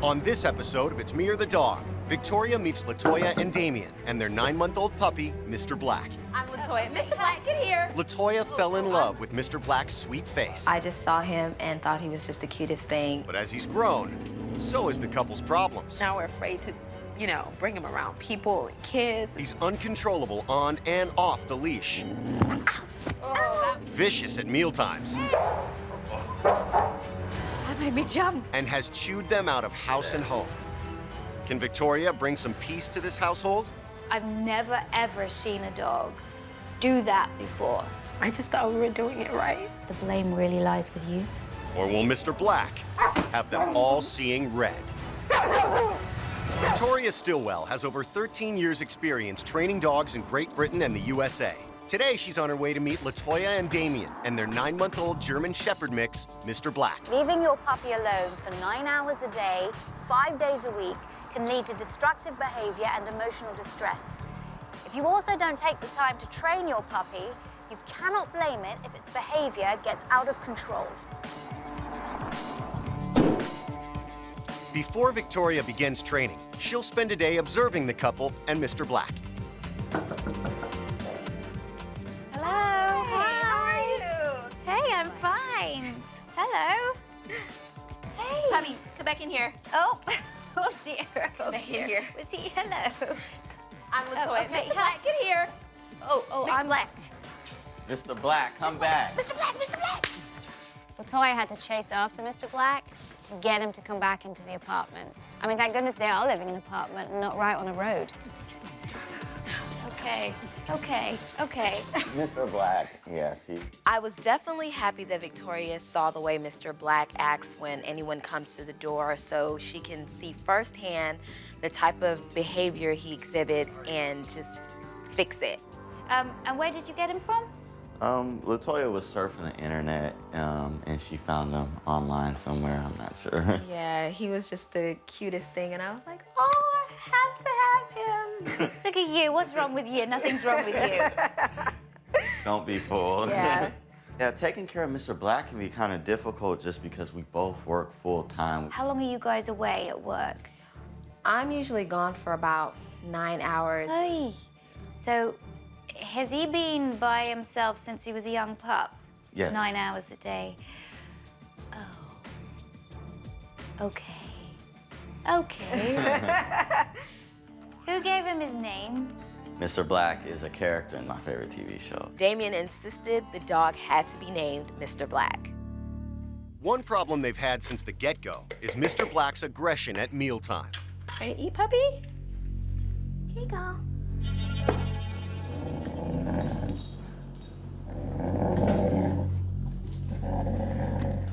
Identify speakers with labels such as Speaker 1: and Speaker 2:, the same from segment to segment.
Speaker 1: On this episode of It's Me or the Dog, Victoria meets Latoya and Damien and their 9-month-old puppy, Mr. Black.
Speaker 2: I'm Latoya. Mr. Black, get here.
Speaker 1: Latoya fell in love with Mr. Black's sweet face.
Speaker 2: I just saw him and thought he was just the cutest thing.
Speaker 1: But as he's grown, so is the couple's problems.
Speaker 3: Now we're afraid to, bring him around people and kids.
Speaker 1: He's uncontrollable on and off the leash. Vicious at mealtimes.
Speaker 3: That made me jump.
Speaker 1: And has chewed them out of house and home. Can Victoria bring some peace to this household?
Speaker 4: I've never, ever seen a dog do that before.
Speaker 3: I just thought we were doing it right.
Speaker 4: The blame really lies with you.
Speaker 1: Or will Mr. Black have them all seeing red? Victoria Stilwell has over 13 years' experience training dogs in Great Britain and the USA. Today, she's on her way to meet Latoya and Damien and their 9-month-old German Shepherd mix, Mr. Black.
Speaker 4: Leaving your puppy alone for 9 hours a day, 5 days a week, can lead to destructive behavior and emotional distress. If you also don't take the time to train your puppy, you cannot blame it if its behavior gets out of control.
Speaker 1: Before Victoria begins training, she'll spend a day observing the couple and Mr. Black.
Speaker 4: Hello.
Speaker 2: Hey, how are you?
Speaker 4: Hey, I'm fine. Hello. Hey.
Speaker 2: Puppy, come back in here.
Speaker 4: Oh. Oh dear.
Speaker 2: Come back in here.
Speaker 4: Was he? Hello.
Speaker 2: I'm Latoya.
Speaker 4: okay.
Speaker 2: Mr. Black, get here.
Speaker 4: Oh,
Speaker 2: Mr.
Speaker 4: I'm
Speaker 2: Black.
Speaker 5: Mr. Black, come back.
Speaker 2: Mr. Black, Mr. Black.
Speaker 6: Latoya had to chase after Mr. Black and get him to come back into the apartment. I mean, thank goodness they are living in an apartment and not right on a road.
Speaker 4: Okay.
Speaker 5: Mr. Black, yes, he...
Speaker 2: I was definitely happy that Victoria saw the way Mr. Black acts when anyone comes to the door, so she can see firsthand the type of behavior he exhibits and just fix it.
Speaker 4: And where did you get him from?
Speaker 5: Latoya was surfing the internet, and she found him online somewhere, I'm not sure.
Speaker 2: Yeah, he was just the cutest thing, and I was like, oh, I have to have him.
Speaker 4: Look at you. What's wrong with you? Nothing's wrong with you.
Speaker 5: Don't be fooled.
Speaker 2: Yeah.
Speaker 5: Yeah, taking care of Mr. Black can be kind of difficult just because we both work full-time.
Speaker 4: How long are you guys away at work?
Speaker 2: I'm usually gone for about 9 hours.
Speaker 4: Hey. So, has he been by himself since he was a young pup?
Speaker 5: Yes.
Speaker 4: 9 hours a day. Oh. Okay. Who gave him his name?
Speaker 5: Mr. Black is a character in my favorite TV show.
Speaker 2: Damien insisted the dog had to be named Mr. Black.
Speaker 1: One problem they've had since the get-go is Mr. Black's aggression at mealtime.
Speaker 2: Ready to eat, puppy? Here you go.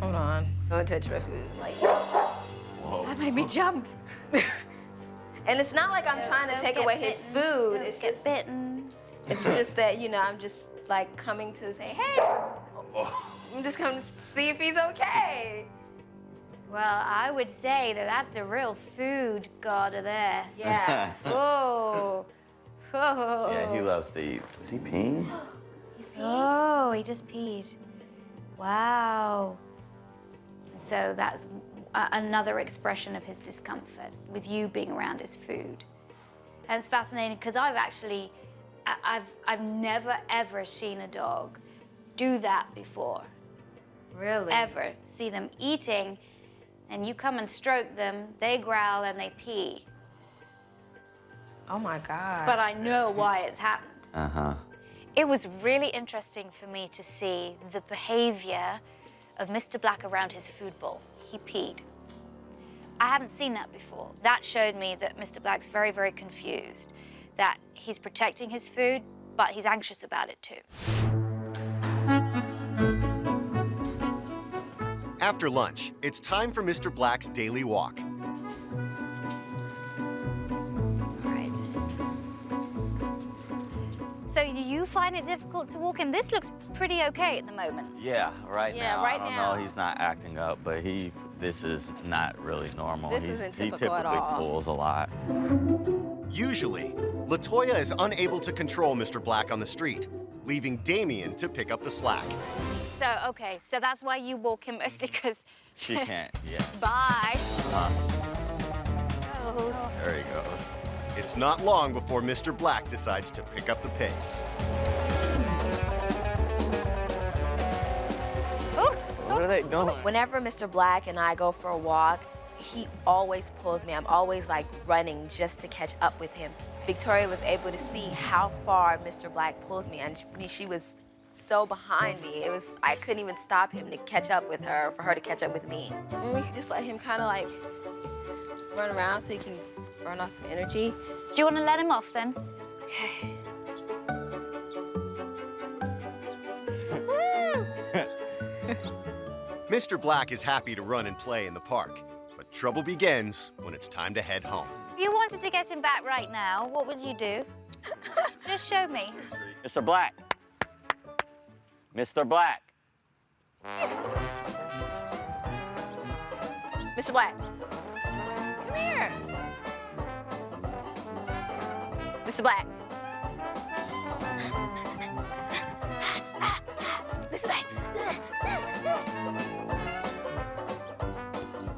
Speaker 2: Hold on. Don't touch my food. Like,
Speaker 5: Whoa.
Speaker 3: That made me jump.
Speaker 2: and it's not like I'm trying to
Speaker 4: Don't
Speaker 2: take
Speaker 4: get
Speaker 2: away his
Speaker 4: bitten.
Speaker 2: food.
Speaker 4: Don't
Speaker 2: It's
Speaker 4: get
Speaker 2: just,
Speaker 4: bitten.
Speaker 2: it's just that, I'm just like coming to say, hey. I'm just coming to see if he's okay.
Speaker 4: Well, I would say that that's a real food garter there.
Speaker 2: Yeah.
Speaker 4: Whoa. Whoa.
Speaker 5: Yeah, he loves to eat. Is he peeing?
Speaker 2: He's peeing.
Speaker 4: Oh, he just peed. Wow. So that's another expression of his discomfort with you being around his food. And it's fascinating because I've never ever seen a dog do that before.
Speaker 2: Really?
Speaker 4: Ever. See them eating and you come and stroke them, they growl and they pee.
Speaker 2: Oh my God.
Speaker 4: But I know why it's happened.
Speaker 5: Uh-huh.
Speaker 4: It was really interesting for me to see the behavior of Mr. Black around his food bowl. He peed. I haven't seen that before. That showed me that Mr. Black's very, very confused, that he's protecting his food, but he's anxious about it too.
Speaker 1: After lunch, it's time for Mr. Black's daily walk.
Speaker 4: Right. So do you find it difficult to walk him? This looks pretty okay at the moment.
Speaker 5: Yeah, right
Speaker 2: Yeah,
Speaker 5: now.
Speaker 2: right
Speaker 5: I don't
Speaker 2: now.
Speaker 5: know, he's not acting up, but this is not really normal.
Speaker 2: This isn't
Speaker 5: he
Speaker 2: typical at
Speaker 5: typically
Speaker 2: all.
Speaker 5: pulls a lot.
Speaker 1: Usually, Latoya is unable to control Mr. Black on the street, leaving Damien to pick up the slack.
Speaker 4: So, okay, so that's why you walk him mostly because...
Speaker 5: She can't, yeah.
Speaker 4: Bye.
Speaker 5: Uh-huh.
Speaker 4: bubbles.
Speaker 5: There he goes.
Speaker 1: It's not long before Mr. Black decides to pick up the pace.
Speaker 5: What are they doing?
Speaker 2: Whenever Mr. Black and I go for a walk, he always pulls me. I'm always like running just to catch up with him. Victoria was able to see how far Mr. Black pulls me. And I mean, she was so behind me. I couldn't even stop him to catch up with her, for her to catch up with me. And we could just let him kind of like run around so he can burn off some energy.
Speaker 4: Do you want to let him off then?
Speaker 2: Okay.
Speaker 1: Mr. Black is happy to run and play in the park, but trouble begins when it's time to head home.
Speaker 4: If you wanted to get him back right now, what would you do? Just show me.
Speaker 5: Mr. Black. Mr. Black.
Speaker 2: Mr. Black, come here. Mr. Black. Mr. Black.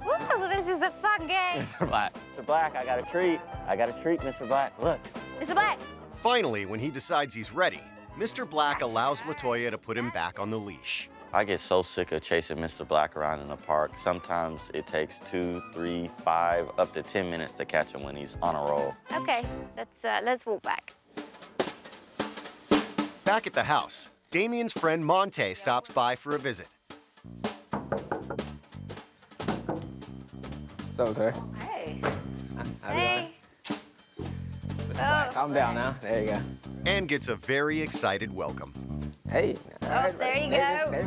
Speaker 4: Woo, this is a fun game.
Speaker 5: Mr. Black. Mr. Black, I got a treat. I got a treat, Mr. Black. Look.
Speaker 2: Mr. Black.
Speaker 1: Finally, when he decides he's ready, Mr. Black allows Latoya to put him back on the leash.
Speaker 5: I get so sick of chasing Mr. Black around in the park. Sometimes it takes 2, 3, 5, up to 10 minutes to catch him when he's on a roll.
Speaker 4: Okay, let's walk back.
Speaker 1: Back at the house, Damien's friend Monte stops by for a visit.
Speaker 7: So, sir.
Speaker 2: Hey.
Speaker 4: Hey.
Speaker 7: Calm down now. There you go.
Speaker 1: And gets a very excited welcome.
Speaker 7: Hey.
Speaker 4: Oh, there you go.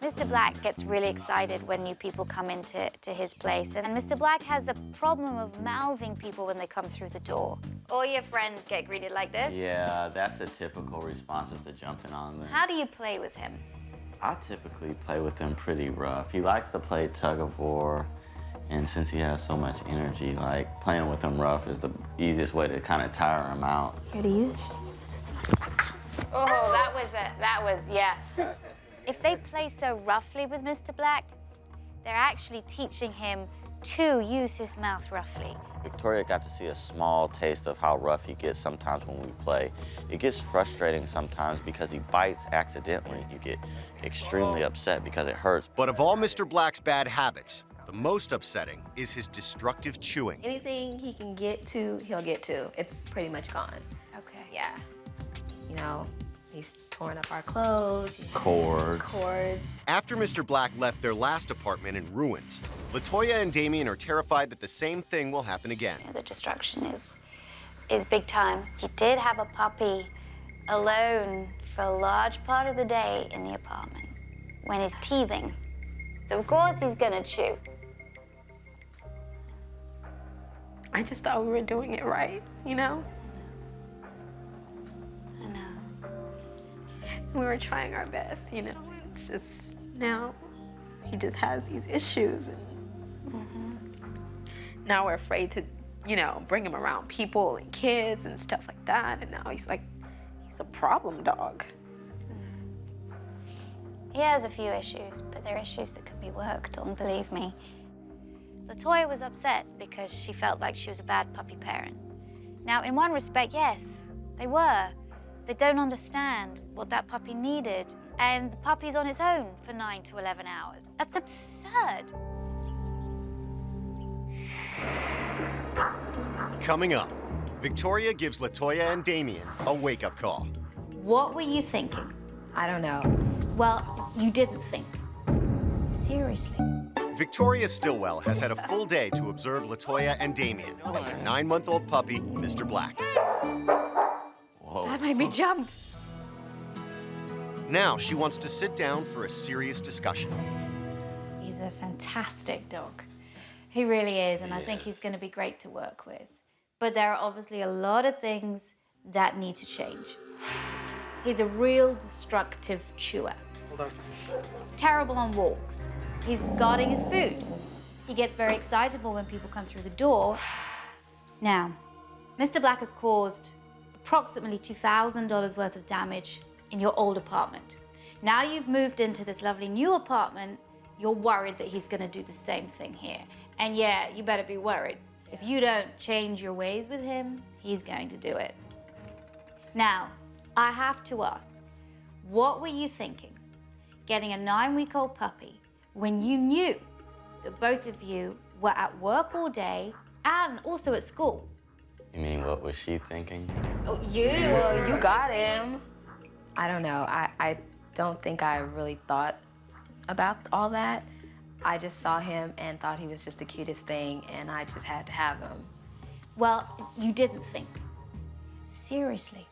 Speaker 4: Mr. Black gets really excited when new people come into his place. And Mr. Black has a problem of mouthing people when they come through the door. All your friends get greeted like this?
Speaker 5: Yeah, that's a typical response if they're jumping on them.
Speaker 4: How do you play with him?
Speaker 5: I typically play with him pretty rough. He likes to play tug of war, and since he has so much energy, like playing with him rough is the easiest way to kind of tire him out.
Speaker 2: Here to you.
Speaker 4: Oh, that was, yeah. If they play so roughly with Mr. Black, they're actually teaching him to use his mouth roughly.
Speaker 5: Victoria got to see a small taste of how rough he gets sometimes when we play. It gets frustrating sometimes because he bites accidentally. You get extremely upset because it hurts.
Speaker 1: But of all Mr. Black's bad habits, the most upsetting is his destructive chewing.
Speaker 2: Anything he can get to, he'll get to. It's pretty much gone.
Speaker 4: Okay.
Speaker 2: Yeah. You know, he's torn up our clothes.
Speaker 5: Cords.
Speaker 1: After Mr. Black left their last apartment in ruins, Latoya and Damien are terrified that the same thing will happen again.
Speaker 4: The destruction is big time. He did have a puppy alone for a large part of the day in the apartment when he's teething. So of course he's gonna chew.
Speaker 3: I just thought we were doing it right, you know?
Speaker 4: I know.
Speaker 3: We were trying our best, you know? It's just now he just has these issues. And now we're afraid to, you know, bring him around people and kids and stuff like that. And now he's a problem dog.
Speaker 4: He has a few issues, but they're issues that can be worked on, believe me. Latoya was upset because she felt like she was a bad puppy parent. Now, in one respect, yes, they were. They don't understand what that puppy needed, and the puppy's on its own for 9 to 11 hours. That's absurd.
Speaker 1: Coming up, Victoria gives Latoya and Damien a wake-up call.
Speaker 4: What were you thinking?
Speaker 2: I don't know.
Speaker 4: Well, you didn't think. Seriously.
Speaker 1: Victoria Stilwell has had a full day to observe Latoya and Damien and their 9-month-old puppy, Mr. Black.
Speaker 5: Whoa.
Speaker 4: That made me jump.
Speaker 1: Now she wants to sit down for a serious discussion.
Speaker 4: He's a fantastic dog. He really is, and I think he's going to be great to work with. But there are obviously a lot of things that need to change. He's a real destructive chewer. Terrible on walks. He's guarding his food. He gets very excitable when people come through the door. Now, Mr. Black has caused approximately $2,000 worth of damage in your old apartment. Now you've moved into this lovely new apartment, you're worried that he's gonna do the same thing here. And yeah, you better be worried. If you don't change your ways with him, he's going to do it. Now, I have to ask, what were you thinking getting a 9-week-old puppy when you knew that both of you were at work all day and also at school?
Speaker 5: You mean, what was she thinking?
Speaker 2: Oh, well, you got him. I don't know. I don't think I really thought about all that. I just saw him and thought he was just the cutest thing, and I just had to have him.
Speaker 4: Well, you didn't think. Seriously,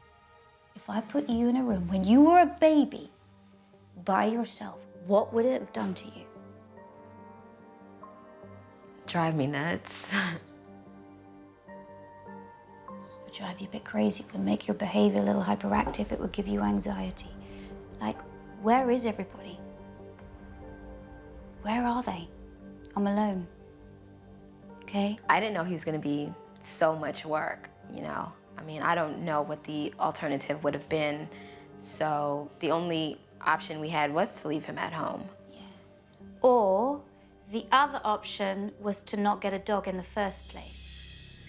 Speaker 4: if I put you in a room when you were a baby by yourself, what would it have done to you?
Speaker 2: Drive me nuts.
Speaker 4: It would drive you a bit crazy. It would make your behavior a little hyperactive. It would give you anxiety. Like, where is everybody? Where are they? I'm alone. Okay?
Speaker 2: I didn't know he was gonna be so much work, you know? I mean, I don't know what the alternative would have been, so the only option we had was to leave him at home.
Speaker 4: Yeah. Or the other option was to not get a dog in the first place.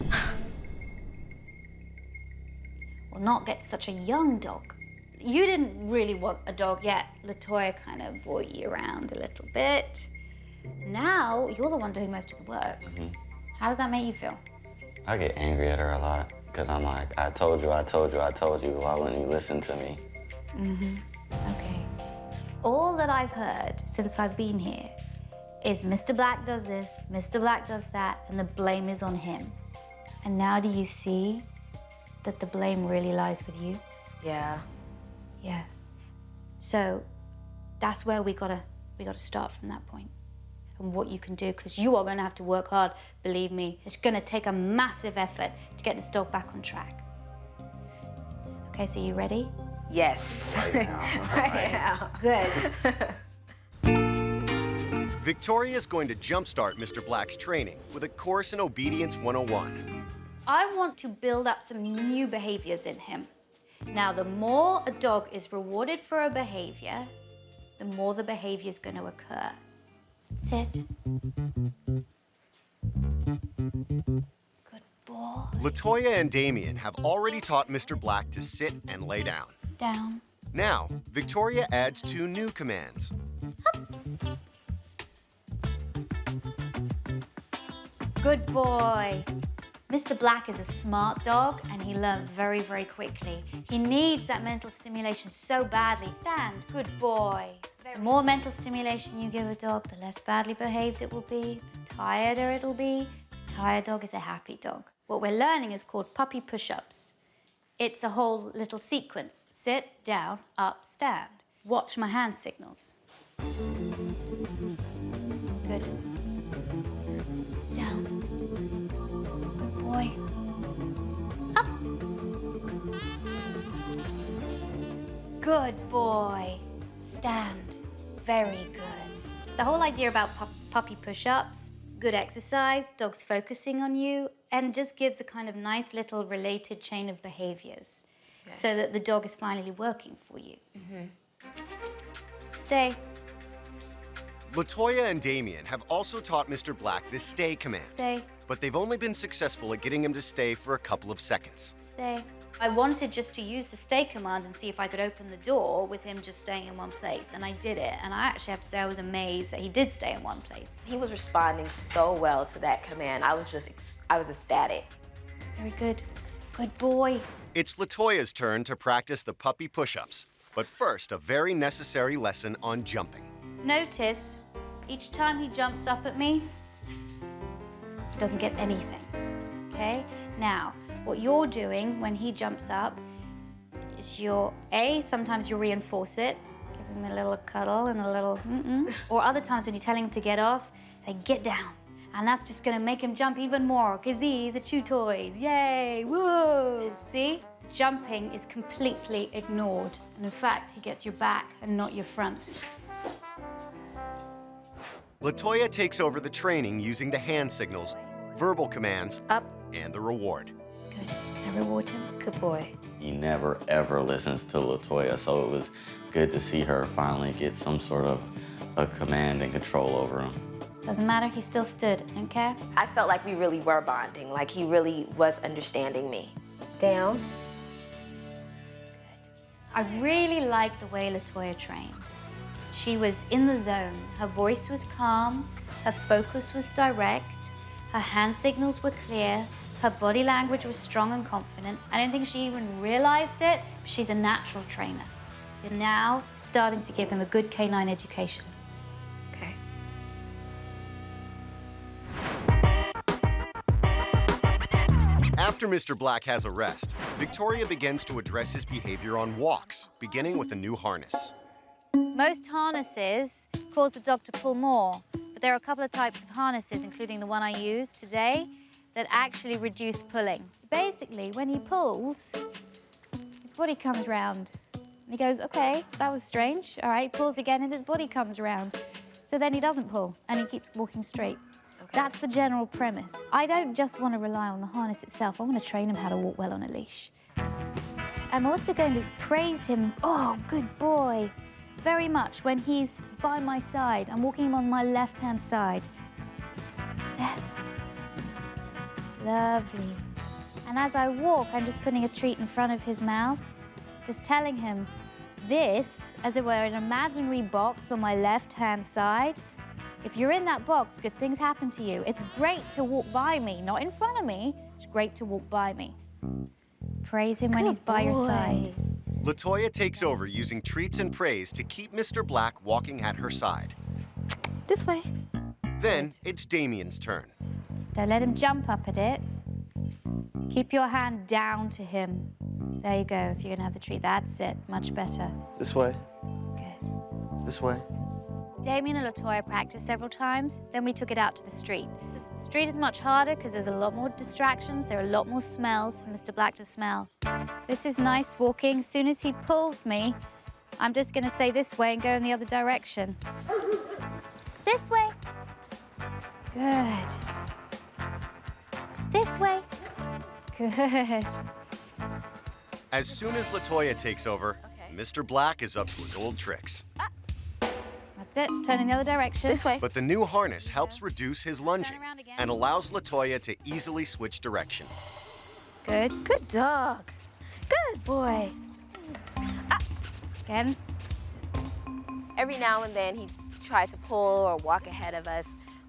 Speaker 4: Or not get such a young dog. You didn't really want a dog yet. Latoya kind of brought you around a little bit. Now, you're the one doing most of the work. How does that make you feel?
Speaker 5: I get angry at her a lot, because I'm like, I told you, I told you, I told you. Why wouldn't you listen to me?
Speaker 4: Okay. All that I've heard since I've been here is Mr. Black does this, Mr. Black does that, and the blame is on him. And now do you see that the blame really lies with you?
Speaker 2: Yeah.
Speaker 4: Yeah. So that's where we gotta start from that point. And what you can do, because you are gonna have to work hard, believe me. It's gonna take a massive effort to get this dog back on track. Okay, so you ready?
Speaker 2: Yes. Right now.
Speaker 4: Good.
Speaker 1: Victoria is going to jumpstart Mr. Black's training with a course in Obedience 101.
Speaker 4: I want to build up some new behaviors in him. Now, the more a dog is rewarded for a behavior, the more the behavior is going to occur. Sit. Good boy.
Speaker 1: Latoya and Damien have already taught Mr. Black to sit and lay down.
Speaker 4: Down.
Speaker 1: Now, Victoria adds 2 new commands.
Speaker 4: Good boy. Mr. Black is a smart dog and he learned very, very quickly. He needs that mental stimulation so badly. Stand, good boy. The more mental stimulation you give a dog, the less badly behaved it will be, the tireder it'll be. A tired dog is a happy dog. What we're learning is called puppy push-ups. It's a whole little sequence. Sit, down, up, stand. Watch my hand signals. Good. Down. Good boy. Up. Good boy. Stand. Very good. The whole idea about puppy push-ups, good exercise, dogs focusing on you, and just gives a kind of nice little related chain of behaviors so that the dog is finally working for you. Stay.
Speaker 1: Latoya and Damien have also taught Mr. Black the stay command.
Speaker 4: Stay.
Speaker 1: But they've only been successful at getting him to stay for a couple of seconds.
Speaker 4: Stay. I wanted just to use the stay command and see if I could open the door with him just staying in one place, and I did it. And I actually have to say I was amazed that he did stay in one place.
Speaker 2: He was responding so well to that command. I was ecstatic.
Speaker 4: Very good. Good boy.
Speaker 1: It's Latoya's turn to practice the puppy push-ups. But first, a very necessary lesson on jumping.
Speaker 4: Notice, each time he jumps up at me, he doesn't get anything, okay? Now, what you're doing when he jumps up is sometimes you reinforce it, give him a little cuddle and a little or other times when you're telling him to get off, say, get down. And that's just gonna make him jump even more, because these are chew toys, yay, whoa. See? Jumping is completely ignored. And in fact, he gets your back and not your front.
Speaker 1: Latoya takes over the training using the hand signals, verbal commands,
Speaker 2: Up.
Speaker 1: and the reward.
Speaker 4: Good. I reward him.
Speaker 2: Good boy.
Speaker 5: He never, ever listens to Latoya, so it was good to see her finally get some sort of a command and control over him.
Speaker 7: Doesn't matter, he still stood. I don't care.
Speaker 2: I felt like we really were bonding, like he really was understanding me. Down.
Speaker 7: Good. I really liked the way Latoya trained. She was in the zone. Her voice was calm, her focus was direct, her hand signals were clear, her body language was strong and confident. I don't think she even realized it, but she's a natural trainer. You're now starting to give him a good canine education.
Speaker 2: Okay.
Speaker 1: After Mr. Black has a rest, Victoria begins to address his behavior on walks, beginning with a new harness.
Speaker 7: Most harnesses cause the dog to pull more, but there are a couple of types of harnesses, including the one I used today, that actually reduce pulling. Basically, when he pulls, his body comes round. And he goes, okay, that was strange. All right, pulls again and his body comes around. So then he doesn't pull and he keeps walking straight.
Speaker 2: Okay.
Speaker 7: That's the general premise. I don't just want to rely on the harness itself. I want to train him how to walk well on a leash. I'm also going to praise him. Oh, good boy. Very much when he's by my side. I'm walking him on my left-hand side. There. Lovely. And as I walk, I'm just putting a treat in front of his mouth, just telling him this, as it were, an imaginary box on my left-hand side. If you're in that box, good things happen to you. It's great to walk by me, not in front of me. It's great to walk by me. Praise him when he's by your side.
Speaker 1: Latoya takes over using treats and praise to keep Mr. Black walking at her side.
Speaker 2: This way.
Speaker 1: Then it's Damien's turn.
Speaker 7: Don't let him jump up at it. Keep your hand down to him. There you go, if you're gonna have the treat. That's it, much better.
Speaker 5: This way.
Speaker 7: Good.
Speaker 5: This way.
Speaker 7: Damien and Latoya practiced several times, then we took it out to the street. The street is much harder because there's a lot more distractions, there are a lot more smells for Mr. Black to smell. This is nice walking. As soon as he pulls me, I'm just gonna say this way and go in the other direction. This way. Good. This way. Good.
Speaker 1: As soon as Latoya takes over,
Speaker 2: Okay.
Speaker 1: Mr. Black is up to his old tricks.
Speaker 7: That's it, turn in the other direction.
Speaker 2: This way.
Speaker 1: But the new harness helps reduce his lunging
Speaker 7: around again.
Speaker 1: and allows Latoya to easily switch direction.
Speaker 7: Good.
Speaker 2: Good dog. Good boy.
Speaker 7: Again.
Speaker 2: Every now and then he tried to pull or walk ahead of us,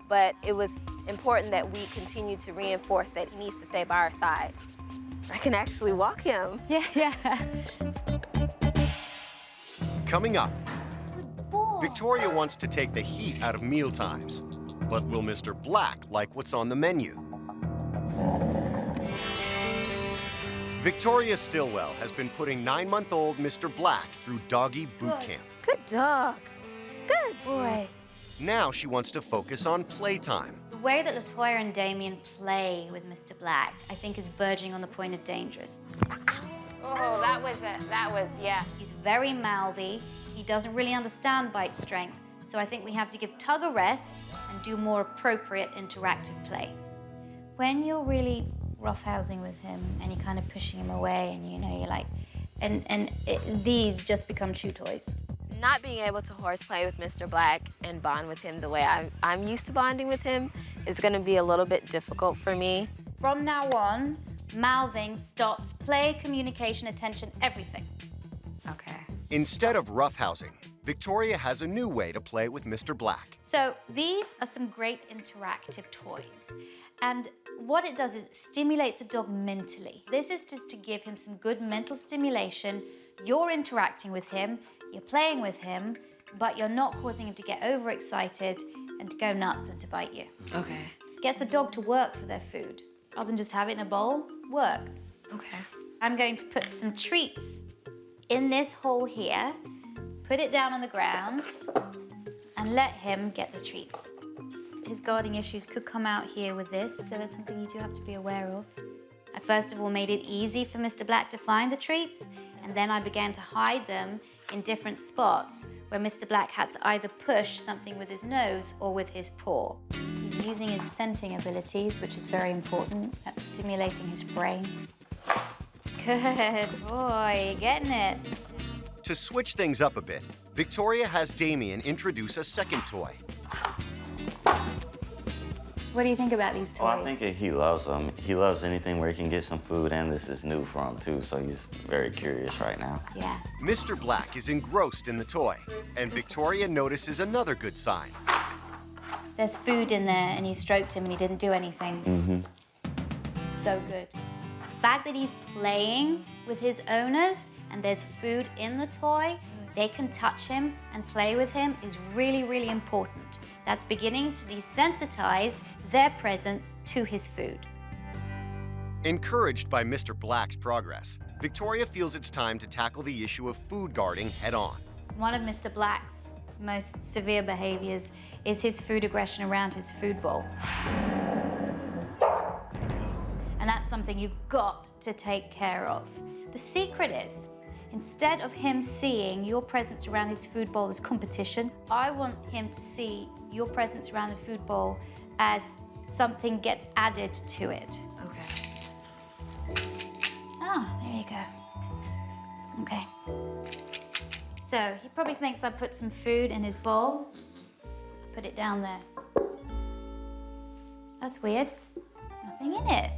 Speaker 2: but it was important that we continue to reinforce that he needs to stay by our side. I can actually walk him.
Speaker 7: Yeah.
Speaker 1: Coming up,
Speaker 7: Good boy.
Speaker 1: Victoria wants to take the heat out of meal times. But will Mr. Black like what's on the menu? Victoria Stilwell has been putting 9-month-old Mr. Black through doggy boot camp.
Speaker 2: Good dog. Good boy.
Speaker 1: Now she wants to focus on playtime.
Speaker 7: The way that Latoya and Damien play with Mr. Black, I think is verging on the point of dangerous.
Speaker 6: Oh, that was, yeah.
Speaker 7: He's very mouthy. He doesn't really understand bite strength. So I think we have to give Tug a rest and do more appropriate interactive play. When you're really roughhousing with him and you're kind of pushing him away and you're like, these just become chew toys.
Speaker 2: Not being able to horseplay with Mr. Black and bond with him the way I'm used to bonding with him is gonna be a little bit difficult for me.
Speaker 7: From now on, mouthing stops play, communication, attention, everything.
Speaker 2: Okay.
Speaker 1: Instead of roughhousing, Victoria has a new way to play with Mr. Black.
Speaker 7: So these are some great interactive toys. And what it does is it stimulates the dog mentally. This is just to give him some good mental stimulation. You're interacting with him, you're playing with him, but you're not causing him to get overexcited and to go nuts and to bite you.
Speaker 2: Okay.
Speaker 7: Gets a dog to work for their food. Rather than just have it in a bowl, work.
Speaker 2: Okay.
Speaker 7: I'm going to put some treats in this hole here, put it down on the ground, and let him get the treats. His guarding issues could come out here with this, so that's something you do have to be aware of. I first of all made it easy for Mr. Black to find the treats, and then I began to hide them in different spots where Mr. Black had to either push something with his nose or with his paw. He's using his scenting abilities, which is very important. That's stimulating his brain. Good boy, you're getting it.
Speaker 1: To switch things up a bit, Victoria has Damien introduce a second toy.
Speaker 7: What do you think about these toys?
Speaker 5: Oh, I think he loves them. He loves anything where he can get some food, and this is new for him too, so he's very curious right now.
Speaker 7: Yeah.
Speaker 1: Mr. Black is engrossed in the toy, and Victoria notices another good sign.
Speaker 7: There's food in there, and you stroked him, and he didn't do anything. So good. The fact that he's playing with his owners, and there's food in the toy, they can touch him and play with him is really, really important. That's beginning to desensitize their presence to his food.
Speaker 1: Encouraged by Mr. Black's progress, Victoria feels it's time to tackle the issue of food guarding head-on.
Speaker 7: One of Mr. Black's most severe behaviors is his food aggression around his food bowl. And that's something you've got to take care of. The secret is, instead of him seeing your presence around his food bowl as competition, I want him to see your presence around the food bowl as something gets added to it.
Speaker 2: Okay.
Speaker 7: Ah, there you go. Okay. So he probably thinks I put some food in his bowl. I put it down there. That's weird. Nothing in it.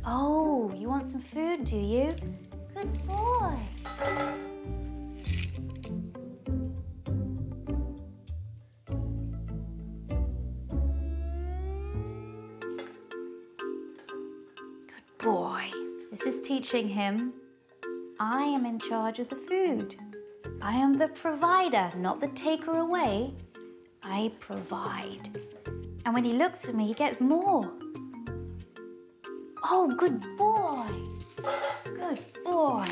Speaker 7: Oh, you want some food, do you? Good boy. Good boy. This is teaching him I am in charge of the food. I am the provider, not the taker away. I provide. And when he looks at me, he gets more. Oh, good boy. Good boy.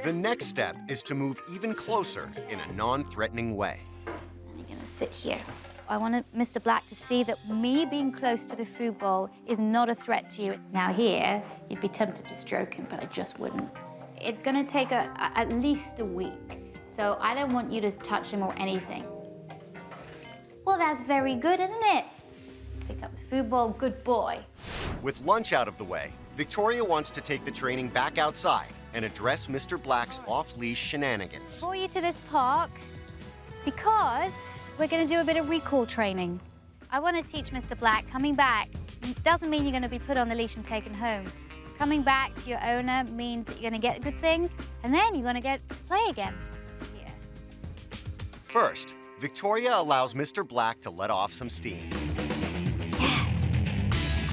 Speaker 1: The next step is to move even closer in a non-threatening way.
Speaker 7: I'm gonna sit here. I want Mr. Black to see that me being close to the food bowl is not a threat to you. Now here, you'd be tempted to stroke him, but I just wouldn't. It's gonna take at least a week, so I don't want you to touch him or anything. Well, that's very good, isn't it? Pick up the food bowl, good boy.
Speaker 1: With lunch out of the way, Victoria wants to take the training back outside and address Mr. Black's off-leash shenanigans.
Speaker 7: Before you to this park, because we're gonna do a bit of recall training. I wanna teach Mr. Black coming back doesn't mean you're gonna be put on the leash and taken home. Coming back to your owner means that you're gonna get good things, and then you're gonna get to play again. So here.
Speaker 1: First, Victoria allows Mr. Black to let off some steam.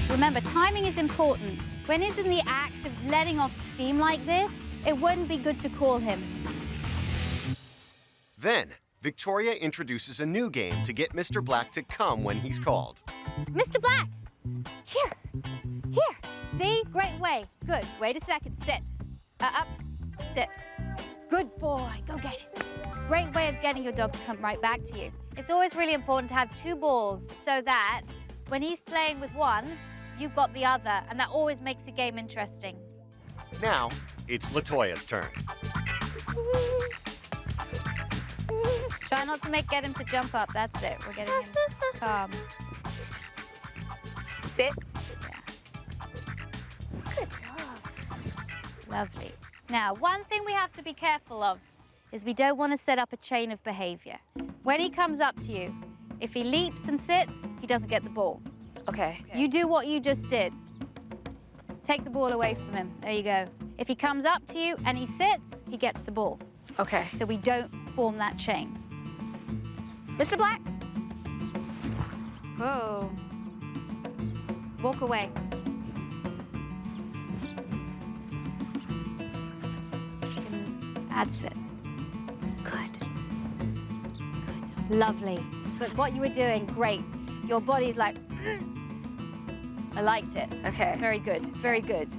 Speaker 7: Remember, timing is important. When he's in the act of letting off steam like this, it wouldn't be good to call him.
Speaker 1: Then, Victoria introduces a new game to get Mr. Black to come when he's called.
Speaker 7: Mr. Black, here, here. See, great way, good. Wait a second, sit. Up, sit. Good boy, go get it. Great way of getting your dog to come right back to you. It's always really important to have two balls so that when he's playing with one, you've got the other, and that always makes the game interesting.
Speaker 1: Now, it's Latoya's turn.
Speaker 7: Try not to get him to jump up, that's it. We're getting him calm.
Speaker 2: Sit.
Speaker 7: Yeah. Good dog. Lovely. Now, one thing we have to be careful of is we don't want to set up a chain of behavior. When he comes up to you, if he leaps and sits, he doesn't get the ball.
Speaker 2: Okay.
Speaker 7: You do what you just did. Take the ball away from him. There you go. If he comes up to you and he sits, he gets the ball.
Speaker 2: Okay.
Speaker 7: So we don't form that chain.
Speaker 2: Mr. Black?
Speaker 7: Whoa. Walk away. That's it. Good. Good. Lovely. But what you were doing, great. Your body's like, I liked it.
Speaker 2: Okay.
Speaker 7: Very good, very good.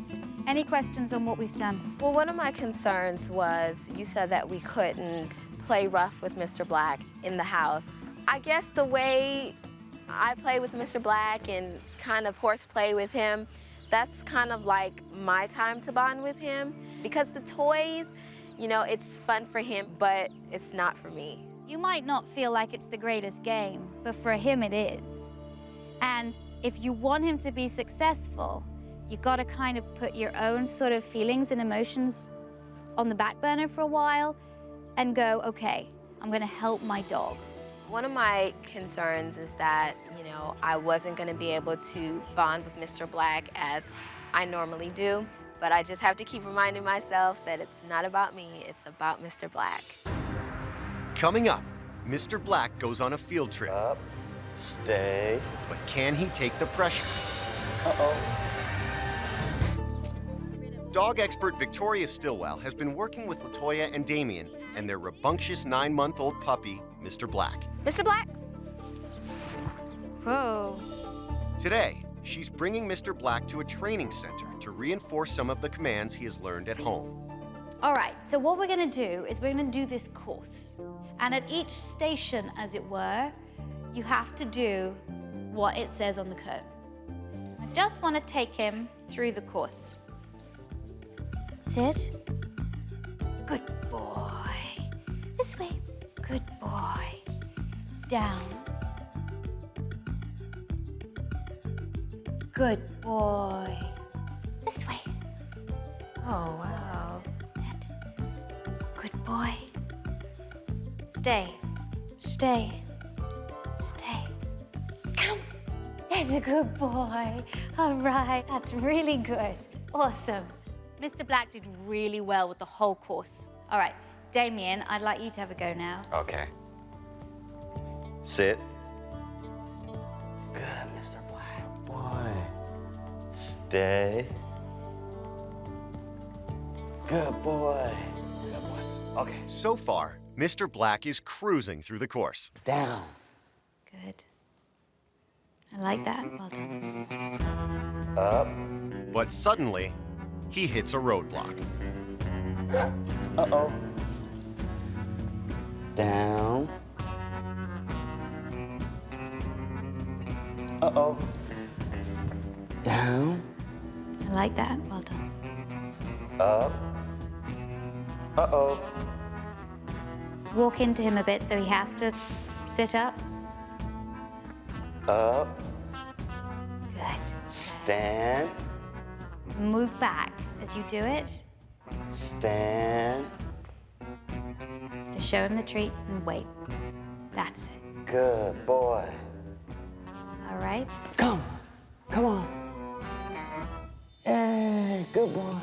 Speaker 7: Any questions on what we've done?
Speaker 2: Well, one of my concerns was you said that we couldn't play rough with Mr. Black in the house. I guess the way I play with Mr. Black and kind of horseplay with him, that's kind of like my time to bond with him. Because the toys, you know, it's fun for him, but it's not for me.
Speaker 7: You might not feel like it's the greatest game, but for him it is. And if you want him to be successful, you got to kind of put your own sort of feelings and emotions on the back burner for a while and go, okay, I'm going to help my dog.
Speaker 2: One of my concerns is that, you know, I wasn't going to be able to bond with Mr. Black as I normally do, but I just have to keep reminding myself that it's not about me, it's about Mr. Black.
Speaker 1: Coming up, Mr. Black goes on a field trip.
Speaker 5: Up, stay.
Speaker 1: But can he take the pressure?
Speaker 5: Uh-oh.
Speaker 1: Dog expert Victoria Stilwell has been working with Latoya and Damien and their rambunctious 9-month-old puppy, Mr. Black.
Speaker 2: Mr. Black?
Speaker 7: Whoa.
Speaker 1: Today, she's bringing Mr. Black to a training center to reinforce some of the commands he has learned at home.
Speaker 7: All right, so what we're gonna do is we're gonna do this course. And at each station, as it were, you have to do what it says on the cone. I just wanna take him through the course. Sit. Good boy. This way. Good boy. Down. Good boy. This way.
Speaker 2: Oh, wow.
Speaker 7: Sit. Good boy. Stay. Stay. Stay. Come. There's a good boy. All right, that's really good. Awesome. Mr. Black did really well with the whole course. All right, Damien, I'd like you to have a go now.
Speaker 5: Okay. Sit. Good, Mr. Black. Boy. Stay. Good boy. Good boy. Okay.
Speaker 1: So far, Mr. Black is cruising through the course.
Speaker 5: Down.
Speaker 7: Good. I like that. Well done.
Speaker 5: Up.
Speaker 1: But suddenly, he hits a roadblock.
Speaker 5: Uh-oh. Down. Uh-oh. Down.
Speaker 7: I like that. Well done.
Speaker 5: Up. Uh-oh.
Speaker 7: Walk into him a bit so he has to sit up.
Speaker 5: Up.
Speaker 7: Good.
Speaker 5: Stand.
Speaker 7: Move back as you do it
Speaker 5: Stand.
Speaker 7: to show him the treat and wait. That's it.
Speaker 5: Good boy.
Speaker 7: All right?
Speaker 5: Come. Come on. Hey, good boy.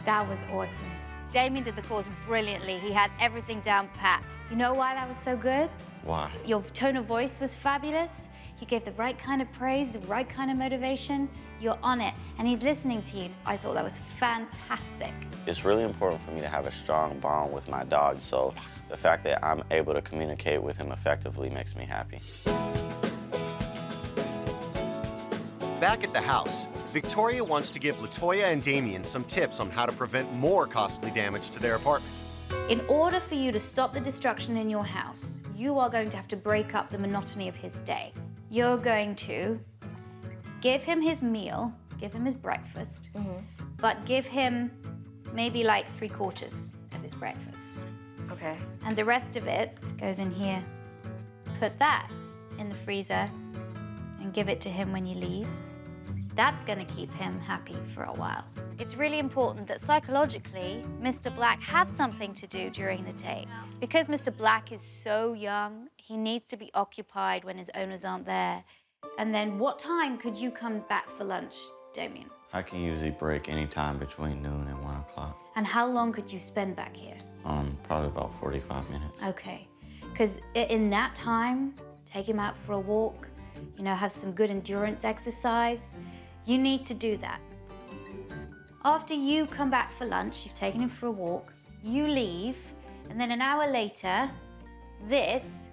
Speaker 7: That was awesome. Damien did the course brilliantly. He had everything down pat. You know why that was so good?
Speaker 5: Why?
Speaker 7: Your tone of voice was fabulous. You gave the right kind of praise, the right kind of motivation. You're on it, and he's listening to you. I thought that was fantastic.
Speaker 5: It's really important for me to have a strong bond with my dog, so the fact that I'm able to communicate with him effectively makes me happy.
Speaker 1: Back at the house, Victoria wants to give Latoya and Damien some tips on how to prevent more costly damage to their apartment.
Speaker 7: In order for you to stop the destruction in your house, you are going to have to break up the monotony of his day. You're going to give him his meal, give him his breakfast, but give him maybe like 3/4 of his breakfast.
Speaker 2: Okay.
Speaker 7: And the rest of it goes in here. Put that in the freezer and give it to him when you leave. That's going to keep him happy for a while. It's really important that psychologically, Mr. Black have something to do during the day. Because Mr. Black is so young, he needs to be occupied when his owners aren't there. And then what time could you come back for lunch, Damien?
Speaker 5: I can usually break any time between noon and 1 o'clock.
Speaker 7: And how long could you spend back here?
Speaker 5: Probably about 45 minutes.
Speaker 7: Okay, because in that time, take him out for a walk, you know, have some good endurance exercise. You need to do that. After you come back for lunch, you've taken him for a walk, you leave, and then an hour later, this,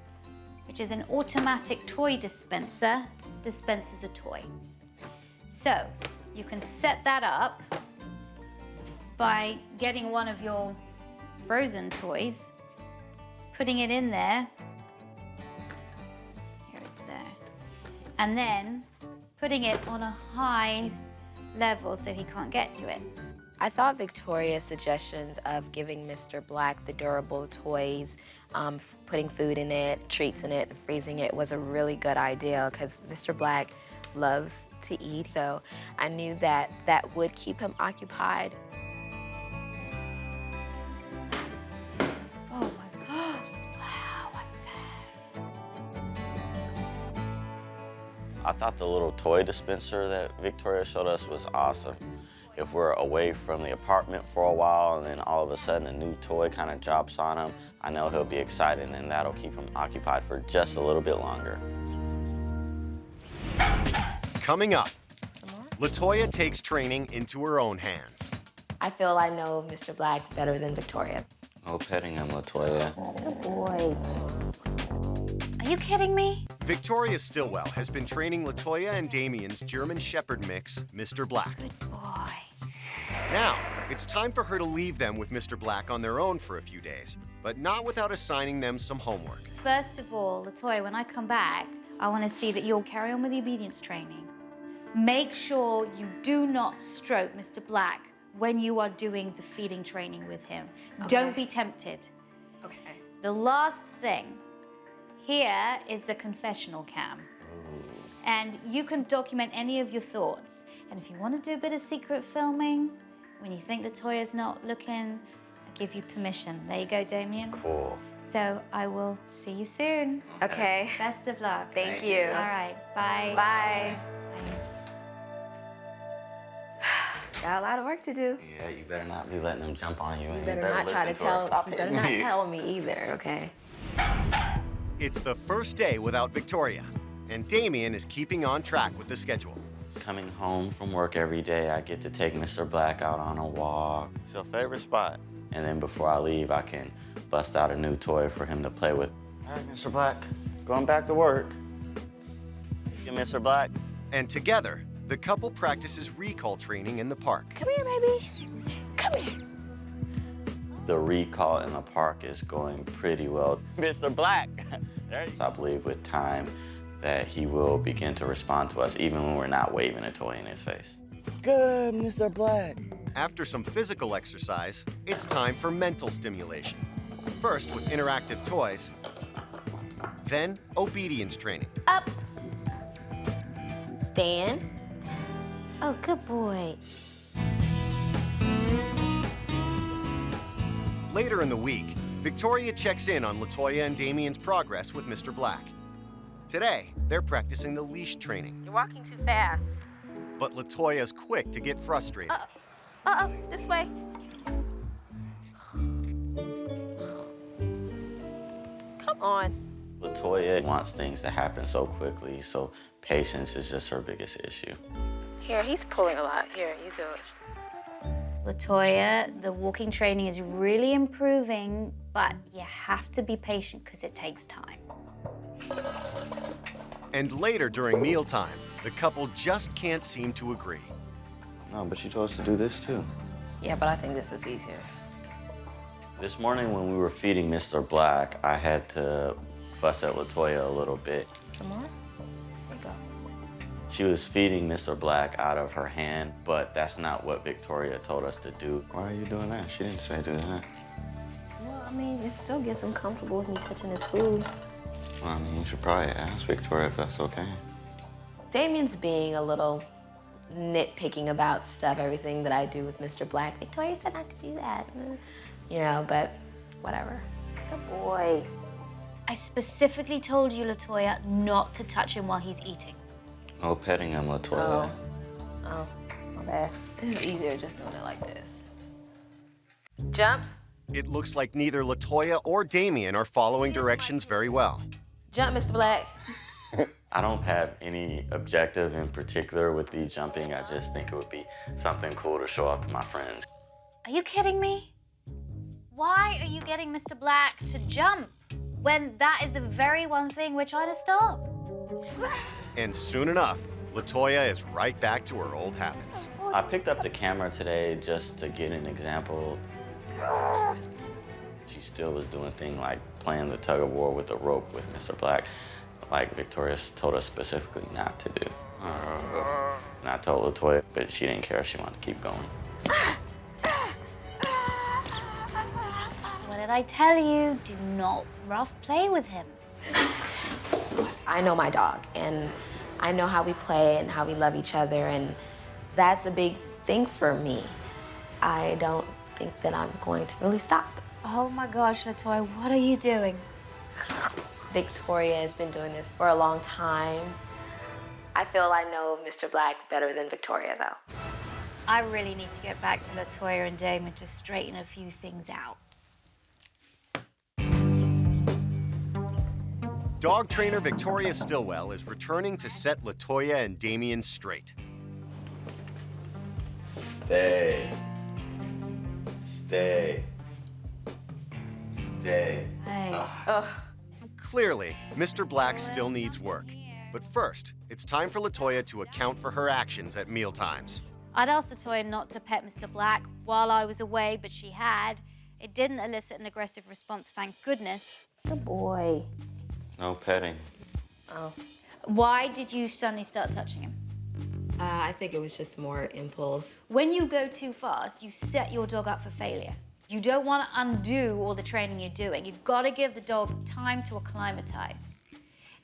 Speaker 7: which is an automatic toy dispenser, dispenses a toy. So you can set that up by getting one of your frozen toys, putting it in there. Here it's there. And then putting it on a high level so he can't get to it.
Speaker 2: I thought Victoria's suggestions of giving Mr. Black the durable toys, putting food in it, treats in it, and freezing it was a really good idea because Mr. Black loves to eat. So I knew that that would keep him occupied.
Speaker 7: Oh my
Speaker 5: I thought the little toy dispenser that Victoria showed us was awesome. If we're away from the apartment for a while and then all of a sudden a new toy kind of drops on him, I know he'll be excited and that'll keep him occupied for just a little bit longer.
Speaker 1: Coming up, Latoya takes training into her own hands.
Speaker 2: I feel I know Mr. Black better than Victoria.
Speaker 5: No petting him, Latoya.
Speaker 2: Good boy.
Speaker 7: Are you kidding me?
Speaker 1: Victoria Stilwell has been training Latoya and Damien's German Shepherd mix, Mr. Black.
Speaker 7: Good boy.
Speaker 1: Now, it's time for her to leave them with Mr. Black on their own for a few days, but not without assigning them some homework.
Speaker 7: First of all, Latoya, when I come back, I want to see that you'll carry on with the obedience training. Make sure you do not stroke Mr. Black when you are doing the feeding training with him.
Speaker 2: Okay.
Speaker 7: Don't be tempted.
Speaker 2: Okay.
Speaker 7: The last thing here is the confessional cam. And you can document any of your thoughts. And if you want to do a bit of secret filming, when you think Latoya's not looking, I give you permission. There you go, Damien.
Speaker 5: Cool.
Speaker 7: So I will see you soon.
Speaker 2: Okay.
Speaker 7: Best of luck.
Speaker 2: Thank you.
Speaker 7: All right, bye.
Speaker 2: Bye. Got a lot of work to do.
Speaker 5: Yeah, you better not be letting them jump on you.
Speaker 2: You
Speaker 5: And
Speaker 2: better not try to tell. You better not
Speaker 5: me.
Speaker 2: tell me either. Okay.
Speaker 1: It's the first day without Victoria, and Damien is keeping on track with the schedule.
Speaker 5: Coming home from work every day, I get to take Mr. Black out on a walk. It's your favorite spot. And then before I leave, I can bust out a new toy for him to play with. All right, Mr. Black, going back to work. You, Mr. Black.
Speaker 1: And together, the couple practices recall training in the park.
Speaker 2: Come here, baby. Come here.
Speaker 5: The recall in the park is going pretty well. Mr. Black. I believe with time that he will begin to respond to us even when we're not waving a toy in his face. Good, Mr. Black.
Speaker 1: After some physical exercise, it's time for mental stimulation. First with interactive toys, then obedience training.
Speaker 2: Up. Stand. Oh, good boy.
Speaker 1: Later in the week, Victoria checks in on Latoya and Damien's progress with Mr. Black. Today, they're practicing the leash training,
Speaker 2: You're walking too fast.
Speaker 1: but Latoya's quick to get frustrated.
Speaker 2: This way. Come on.
Speaker 5: Latoya wants things to happen so quickly, so patience is just her biggest issue.
Speaker 2: Here, he's pulling a lot. Here, you do it.
Speaker 7: Latoya, the walking training is really improving, but you have to be patient because it takes time.
Speaker 1: And later during mealtime, the couple just can't seem to agree.
Speaker 5: No, but you told us to do this too.
Speaker 2: Yeah, but I think this is easier.
Speaker 5: This morning when we were feeding Mr. Black, I had to fuss at Latoya a little bit.
Speaker 2: Some more? There you go.
Speaker 5: She was feeding Mr. Black out of her hand, but that's not what Victoria told us to do. Why are you doing that? She didn't say do that.
Speaker 2: Well, I mean, it still gets him comfortable with me touching his food.
Speaker 5: Well, I mean, you should probably ask Victoria if that's okay.
Speaker 2: Damien's being a little nitpicking about stuff, everything that I do with Mr. Black. Victoria said not to do that. You know, but whatever. Good boy.
Speaker 7: I specifically told you, Latoya, not to touch him while he's eating.
Speaker 5: No petting him, Latoya.
Speaker 2: Oh, my bad. This is easier just doing it like this. Jump.
Speaker 1: It looks like neither Latoya or Damien are following directions very well.
Speaker 2: Jump, Mr. Black.
Speaker 5: I don't have any objective in particular with the jumping. I just think it would be something cool to show off to my friends.
Speaker 7: Are you kidding me? Why are you getting Mr. Black to jump when that is the very one thing we're trying to stop?
Speaker 1: And soon enough, Latoya is right back to her old habits.
Speaker 5: I picked up the camera today just to get an example. She still was doing things like playing the tug of war with the rope with Mr. Black, like Victoria told us specifically not to do. And I told Latoya, but she didn't care. She wanted to keep going.
Speaker 7: What did I tell you? Do not rough play with him.
Speaker 2: I know my dog, and I know how we play and how we love each other, and that's a big thing for me. I don't think that I'm going to really stop.
Speaker 7: Oh my gosh, Latoya, what are you doing?
Speaker 2: Victoria has been doing this for a long time. I feel I know Mr. Black better than Victoria, though.
Speaker 7: I really need to get back to Latoya and Damien to straighten a few things out.
Speaker 1: Dog trainer Victoria Stilwell is returning to set Latoya and Damien straight.
Speaker 5: Stay. Stay. Stay.
Speaker 7: Hey.
Speaker 1: Clearly, Mr. Black still needs work. But first, it's time for Latoya to account for her actions at mealtimes.
Speaker 7: I'd asked Latoya not to pet Mr. Black while I was away, but she had. It didn't elicit an aggressive response, thank goodness.
Speaker 2: Good boy.
Speaker 5: No petting.
Speaker 2: Oh.
Speaker 7: Why did you suddenly start touching him?
Speaker 2: I think it was just more impulse.
Speaker 7: When you go too fast, you set your dog up for failure. You don't want to undo all the training you're doing. You've got to give the dog time to acclimatize.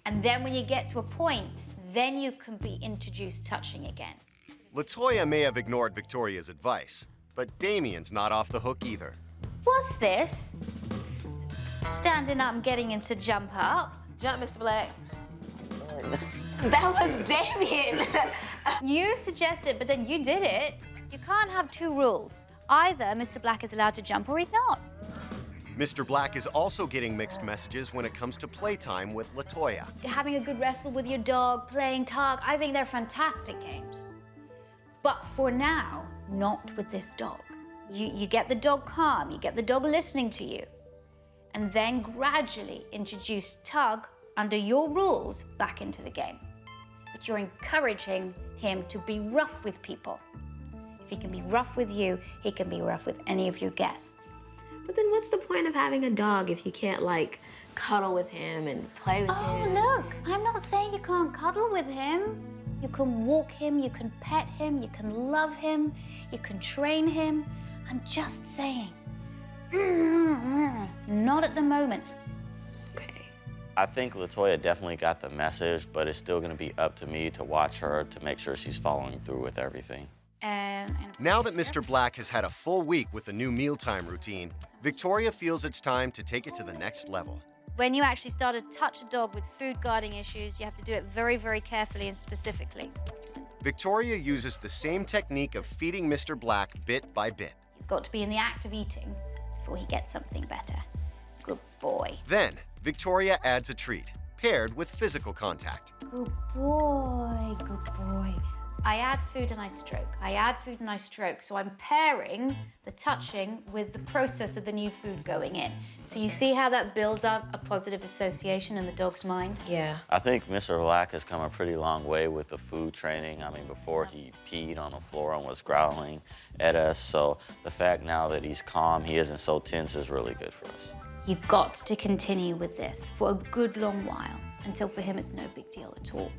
Speaker 7: And then when you get to a point, then you can be introduced touching again.
Speaker 1: Latoya may have ignored Victoria's advice, but Damien's not off the hook either.
Speaker 7: What's this? Standing up and getting him to jump up.
Speaker 2: Jump, Mr. Black. That was Damien.
Speaker 7: You suggested, but then you did it. You can't have two rules. Either Mr. Black is allowed to jump or he's not.
Speaker 1: Mr. Black is also getting mixed messages when it comes to playtime with Latoya.
Speaker 7: Having a good wrestle with your dog, playing tug, I think they're fantastic games. But for now, not with this dog. You get the dog calm, you get the dog listening to you, and then gradually introduce tug under your rules back into the game. But you're encouraging him to be rough with people. If he can be rough with you, he can be rough with any of your guests.
Speaker 2: But then what's the point of having a dog if you can't, like, cuddle with him and play with him?
Speaker 7: Oh, look, I'm not saying you can't cuddle with him. You can walk him, you can pet him, you can love him, you can train him. I'm just saying, not at the moment.
Speaker 2: Okay.
Speaker 5: I think Latoya definitely got the message, but it's still gonna be up to me to watch her to make sure she's following through with everything.
Speaker 1: Now that Mr. Black has had a full week with a new mealtime routine, Victoria feels it's time to take it to the next level.
Speaker 7: When you actually start to touch a dog with food guarding issues, you have to do it very, very carefully and specifically.
Speaker 1: Victoria uses the same technique of feeding Mr. Black bit by bit.
Speaker 7: He's got to be in the act of eating before he gets something better. Good boy.
Speaker 1: Then, Victoria adds a treat, paired with physical contact.
Speaker 7: Good boy, good boy. I add food and I stroke. I add food and I stroke. So I'm pairing the touching with the process of the new food going in. So you see how that builds up a positive association in the dog's mind?
Speaker 2: Yeah.
Speaker 5: I think Mr. Black has come a pretty long way with the food training. I mean, before he peed on the floor and was growling at us. So the fact now that he's calm, he isn't so tense is really good for us.
Speaker 7: You've got to continue with this for a good long while until for him it's no big deal at all.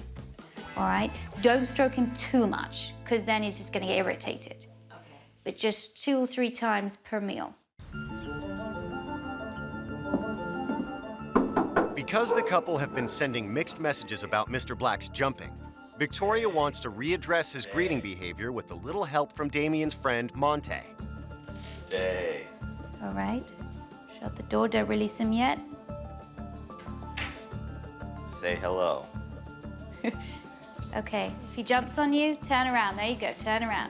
Speaker 7: All right? Don't stroke him too much, because then he's just going to get irritated.
Speaker 2: Okay.
Speaker 7: But just 2 or 3 times per meal.
Speaker 1: Because the couple have been sending mixed messages about Mr. Black's jumping, Victoria wants to readdress his greeting behavior with a little help from Damien's friend, Monte.
Speaker 5: Stay.
Speaker 7: All right? Shut the door, don't release him yet.
Speaker 5: Say hello.
Speaker 7: Okay, if he jumps on you, turn around. There you go, turn around.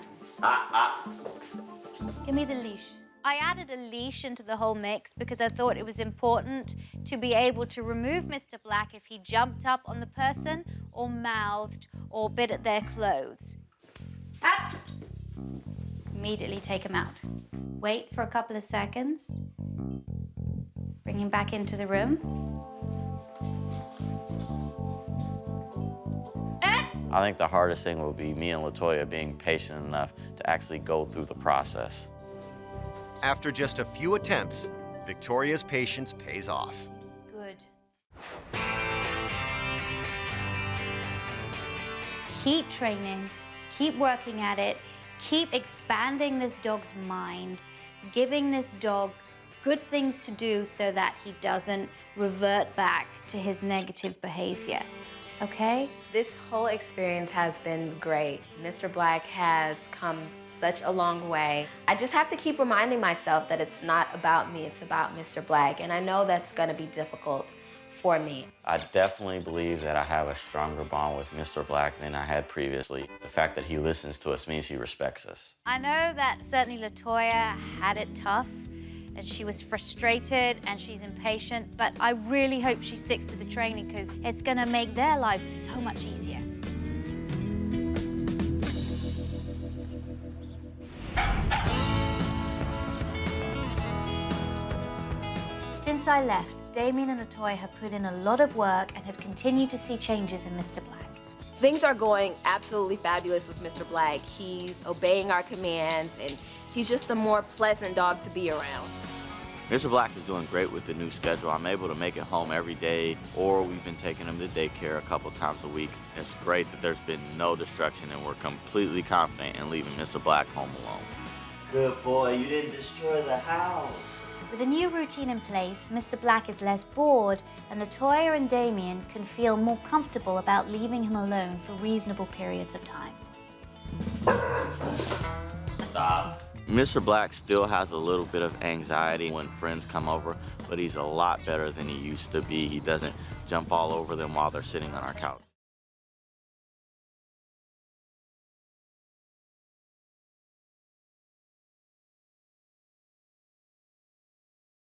Speaker 7: Give me the leash. I added a leash into the whole mix because I thought it was important to be able to remove Mr. Black if he jumped up on the person or mouthed or bit at their clothes. Up. Immediately take him out. Wait for a couple of seconds. Bring him back into the room.
Speaker 5: I think the hardest thing will be me and Latoya being patient enough to actually go through the process.
Speaker 1: After just a few attempts, Victoria's patience pays off.
Speaker 7: Good. Keep training, keep working at it, keep expanding this dog's mind, giving this dog good things to do so that he doesn't revert back to his negative behavior. Okay?
Speaker 2: This whole experience has been great. Mr. Black has come such a long way. I just have to keep reminding myself that it's not about me, it's about Mr. Black. And I know that's gonna be difficult for me.
Speaker 5: I definitely believe that I have a stronger bond with Mr. Black than I had previously. The fact that he listens to us means he respects us.
Speaker 7: I know that certainly Latoya had it tough, and she was frustrated and she's impatient, but I really hope she sticks to the training because it's gonna make their lives so much easier. Since I left, Damien and Latoya have put in a lot of work and have continued to see changes in Mr. Black.
Speaker 2: Things are going absolutely fabulous with Mr. Black. He's obeying our commands, and he's just a more pleasant dog to be around.
Speaker 5: Mr. Black is doing great with the new schedule. I'm able to make it home every day, or we've been taking him to daycare a couple times a week. It's great that there's been no destruction, and we're completely confident in leaving Mr. Black home alone. Good boy, you didn't destroy the house.
Speaker 7: With a new routine in place, Mr. Black is less bored, and Latoya and Damien can feel more comfortable about leaving him alone for reasonable periods of time.
Speaker 5: Stop. Mr. Black still has a little bit of anxiety when friends come over, but he's a lot better than he used to be. He doesn't jump all over them while they're sitting on our couch.